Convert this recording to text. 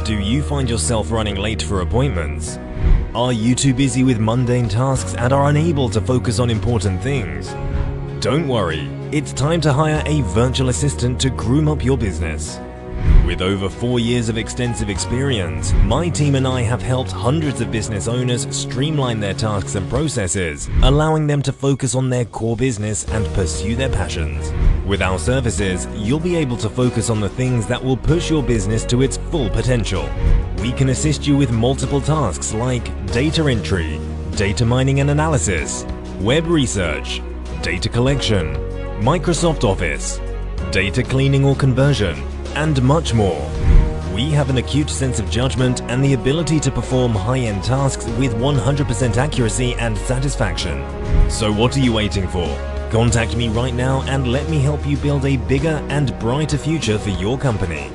Do you find yourself running late for appointments? Are you too busy with mundane tasks and are unable to focus on important things? Don't worry, it's time to hire a virtual assistant to groom up your business. With over 4 years of extensive experience, my team and I have helped hundreds of business owners streamline their tasks and processes, allowing them to focus on their core business and pursue their passions. With our services, you'll be able to focus on the things that will push your business to its full potential. We can assist you with multiple tasks like data entry, data mining and analysis, web research, data collection, Microsoft Office, data cleaning or conversion, and much more. We have an acute sense of judgment and the ability to perform high-end tasks with 100% accuracy and satisfaction. So what are you waiting for? Contact me right now and let me help you build a bigger and brighter future for your company.